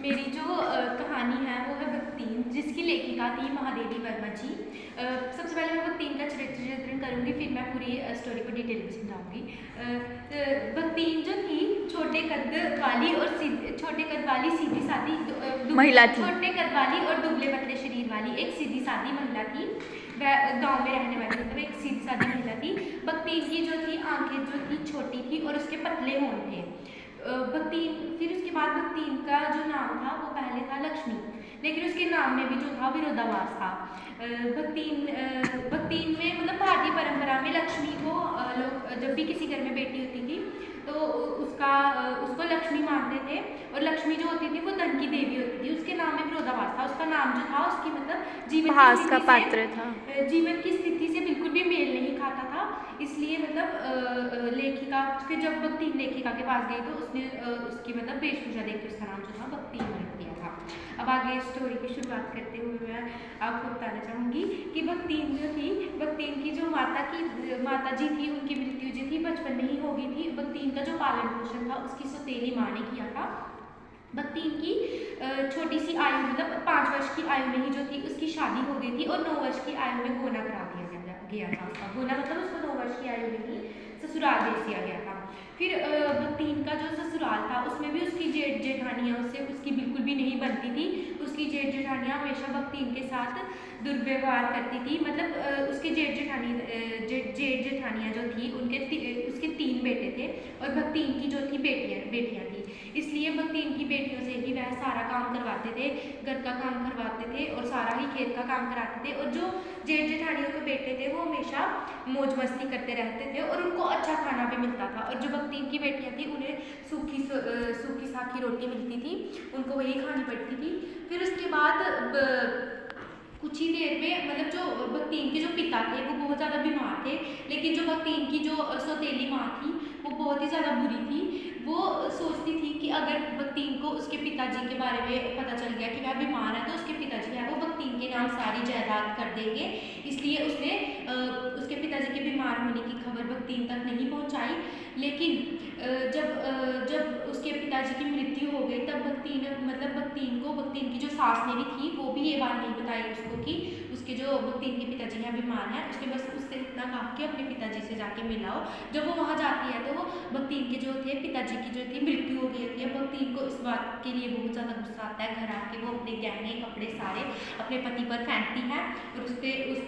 मेरी जो कहानी है वो है भक्तिन, जिसकी लेखिका थी महादेवी वर्मा जी। सबसे पहले मैं भक्तिन का चरित्र चित्रण करूँगी, फिर मैं पूरी स्टोरी को डिटेल में समझाऊंगी। भक्तिन जो थी छोटे कद वाली और छोटे कद वाली सीधी सादी महिला थी। छोटे कद वाली और दुबले पतले शरीर वाली एक सीधी सादी महिला थी। वह गांव में रहने वाली, मतलब एक सीधी सादी महिला थी। भक्तिन की जो थी आंखें जो थी छोटी थी और उसके पतले होंठ थे। भक्तिन, फिर उसके बाद भक्तिन का जो नाम था वो पहले था लक्ष्मी, लेकिन उसके नाम में भी जो था विरोधाभास था। भक्तिन में मतलब भारतीय परंपरा में लक्ष्मी को लोग जब भी किसी घर में बेटी होती थी तो उसको लक्ष्मी मानते थे, और लक्ष्मी जो होती थी वो धन की देवी होती थी। उसके नाम में विरोधाभास था। उसका नाम जो था उसकी मतलब भास का पात्र था। जीवन की स्थिति से बिल्कुल भी मेल नहीं खाता था। इसलिए मतलब लेखिका फिर जब भक्तिन लेखिका के पास गई तो उसने उसकी मतलब वेशभूषा देख के उसका नाम जो था भक्तिन रख दिया था। अब आगे स्टोरी की शुरुआत करते हुए मैं आपको बताना चाहूँगी कि भक्तिन जो थी, भक्तिन की जो माता जी थी, उनकी मृत्यु जो थी बचपन में ही हो गई थी। भक्तिन का जो पालन पोषण था उसकी सौतेली माँ ने किया था। भक्तिन की छोटी सी आयु मतलब 5 वर्ष की आयु में ही जो थी उसकी शादी हो गई थी, और 9 वर्ष की आयु में गोना करा दिया गया था उसका। गोना मतलब उसको 9 वर्ष की आयु में ही ससुराल भेज दिया गया था। फिर भक्तिन का जो ससुराल था उसमें भी उसकी जेठ जेठानियाँ उससे उसकी बिल्कुल भी नहीं बनती थी। उसकी जेठ जेठानियाँ हमेशा भक्तिन के साथ दुर्व्यवहार करती थी। मतलब उसके जेठ जेठानियाँ जो थी उसके 3 बेटे थे, और भक्तिन की जो थी बेटियाँ थी। इसलिए भक्तिन की बेटियों से ही वह सारा काम करवाते थे, घर का काम करवाते थे और सारा ही खेत का काम कराते थे। और जो जेठ जेठानियों के बेटे थे वो हमेशा मौज मस्ती करते रहते थे और उनको अच्छा खाना भी मिलता था। और जो भक्तिन की बेटियाँ थी उन्हें सूखी साखी रोटी मिलती थी, उनको वही खानी पड़ती थी। फिर उसके बाद कुछ ही देर में मतलब जो भक्तिन के जो पिता थे वो बहुत ज़्यादा बीमार थे, लेकिन जो भक्तिन की जो सौतेली माँ थी वो बहुत ही ज़्यादा बुरी थी। वो सोचती थी कि अगर भक्तिन को उसके पिताजी के बारे में पता चल गया कि वह बीमार है तो उसके पिताजी है वो भक्तिन के नाम सारी जायदाद कर देंगे। इसलिए उसने उसके पिताजी के बीमार होने की खबर भक्तिन तक नहीं पहुंचाई। लेकिन जब उसके पिताजी की मृत्यु हो गई तब भक्तिन को भक्तिन की जो सास ने भी थी वो भी ये बात नहीं बताई उसको कि उसके जो भक्तिन के पिताजी हैं बीमार हैं। उसने बस उससे इतना कहा कि अपने पिताजी से जाके मिलाओ। जब वो वहाँ जाती है तो वो भक्तिन के जो थे पिताजी की जो थी मृत्यु हो गई होती है। भक्तिन को इस बात के लिए बहुत ज़्यादा गुस्सा आता है। घर आके वो अपने गहने कपड़े सारे अपने पति पर फेंकती है और उस पर